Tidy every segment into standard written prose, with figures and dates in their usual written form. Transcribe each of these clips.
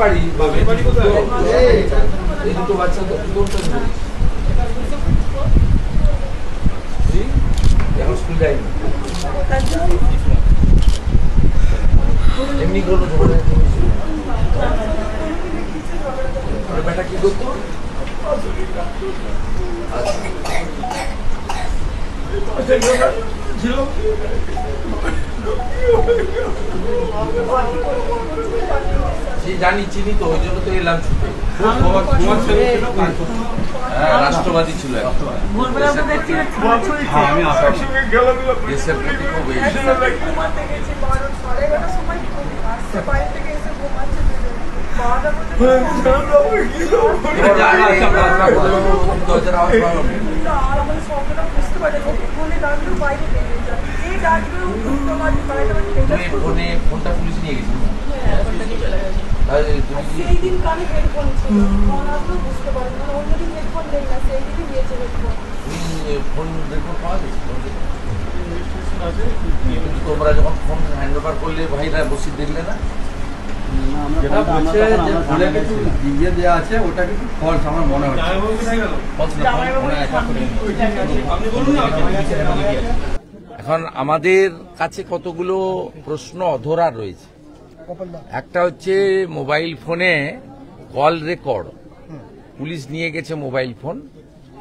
বাড়ি এই দুটো বাচ্চা এখন স্কুল যায়নি এমনি কোনো ঝগড়া বেটা কি করতো জানি চিনি তো ওই জন্য তো এলাম ছুটে রাষ্ট্রবাদী ছিল দেশের প্রতি খুব ফোনটা পুলিশ নিয়ে গেছিল তোমরা যখন ফোন হ্যান্ড ওভার করলে ভাইরা বসে দেখলে না এখন আমাদের কাছে কতগুলো প্রশ্ন অধরা রয়েছে। একটা হচ্ছে মোবাইল ফোনে কল রেকর্ড, পুলিশ নিয়ে গেছে মোবাইল ফোন,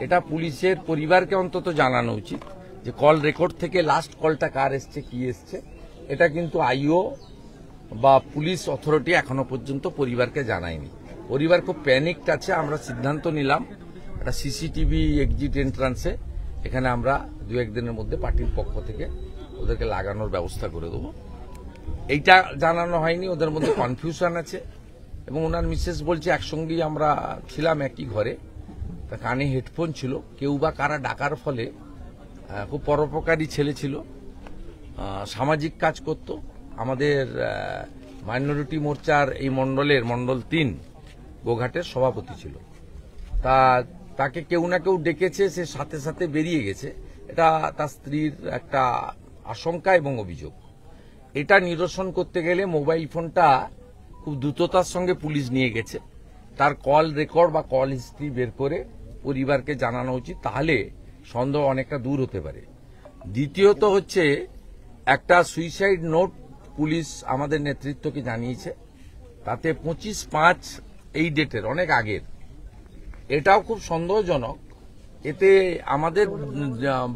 এটা পুলিশের পরিবারকে অন্তত জানানো উচিত যে কল রেকর্ড থেকে লাস্ট কলটা কার এসছে কি এসছে। এটা কিন্তু আইও বা পুলিশ অথরিটি এখনো পর্যন্ত পরিবারকে জানায়নি। পরিবার খুব প্যানিকড আছে। আমরা সিদ্ধান্ত নিলাম একটা সিসিটিভি এক্সিট এন্ট্রান্সে এখানে আমরা 2-1 দিনের মধ্যে পার্টির পক্ষ থেকে ওদেরকে লাগানোর ব্যবস্থা করে দেবো। এইটা জানানো হয়নি, ওদের মধ্যে কনফিউশন আছে এবং ওনার মিসেস বলছে একসঙ্গেই আমরা ছিলাম একই ঘরে, তা কানে হেডফোন ছিল, কেউ বা কারা ডাকার ফলে, খুব পরোপকারী ছেলে ছিল, সামাজিক কাজ করত, আমাদের মাইনরিটি মোর্চার এই মন্ডলের মন্ডল 3 গোঘাটের সভাপতি ছিল। তাকে কেউ না কেউ ডেকেছে, সে সাথে সাথে বেরিয়ে গেছে। এটা তার স্ত্রীর একটা আশঙ্কা এবং অভিযোগ। এটা নিরসন করতে গেলে মোবাইল ফোনটা খুব দ্রুততার সঙ্গে পুলিশ নিয়ে গেছে, তার কল রেকর্ড বা কল হিস্ট্রি বের করে পরিবারকে জানানো উচিত, তাহলে সন্দেহ অনেকটা দূর হতে পারে। দ্বিতীয়ত হচ্ছে একটা সুইসাইড নোট পুলিশ আমাদের নেতৃত্বকে জানিয়েছে, তাতে 25/5 এই ডেটের অনেক আগের। এটাও খুব সন্দেহজনক। এতে আমাদের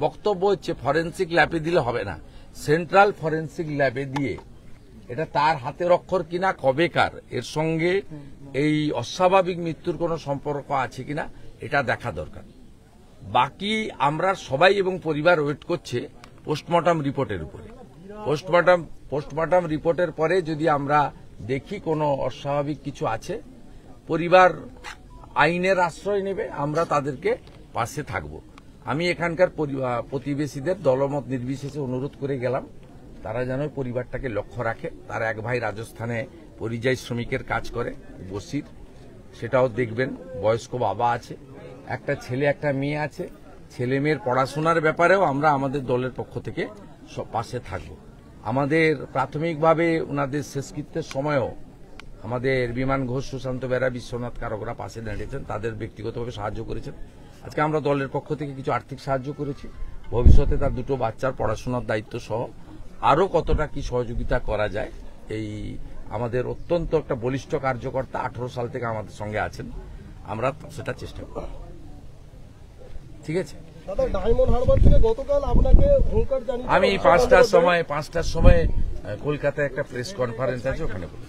বক্তব্য হচ্ছে ফরেন্সিক ল্যাবে দিলে হবে না, সেন্ট্রাল ফরেন্সিক ল্যাবে দিয়ে এটা তার হাতের অক্ষর কিনা, কবেকার, এর সঙ্গে এই অস্বাভাবিক মৃত্যুর কোনো সম্পর্ক আছে কিনা এটা দেখা দরকার। বাকি আমরা সবাই এবং পরিবার ওয়েট করছে পোস্টমর্টম রিপোর্টের উপরে। পোস্টমর্টম রিপোর্টের পরে যদি আমরা দেখি কোনো অস্বাভাবিক কিছু আছে, পরিবার আইনের আশ্রয় নেবে, আমরা তাদেরকে পাশে থাকব। আমি এখানকার প্রতিবেশীদের দলমত নির্বিশেষে অনুরোধ করে গেলাম তারা যেন পরিবারটাকে লক্ষ্য রাখে। তার এক ভাই রাজস্থানে পরিযায়ী শ্রমিকের কাজ করে, বসির, সেটাও দেখবেন। বয়স্ক বাবা আছে, একটা ছেলে একটা মেয়ে আছে, ছেলে মেয়ের পড়াশোনার ব্যাপারেও আমরা আমাদের দলের পক্ষ থেকে পাশে থাকব। আমাদের প্রাথমিকভাবে ওনাদের শেষকৃত্যের সময়ও আমাদের বিমান ঘোষ, সুশান্ত বেরা, বিশ্বনাথ কারকরা পাশে দাঁড়িয়েছেন, তাদের ব্যক্তিগতভাবে সাহায্য করেছেন। আজকে আমরা দলের পক্ষ থেকে কিছু আর্থিক সাহায্য করেছি। ভবিষ্যতে তার 2 বাচ্চার পড়াশোনার দায়িত্ব সহ আরও কতটা কি সহযোগিতা করা যায়, এই আমাদের অত্যন্ত একটা বলিষ্ঠ কার্যকর্তা 18 সাল থেকে আমাদের সঙ্গে আছেন, আমরা সেটা চেষ্টা করব। ঠিক আছে, আমি 5টার সময় কলকাতায় একটা প্রেস কনফারেন্স আছে, ওখানে বলব।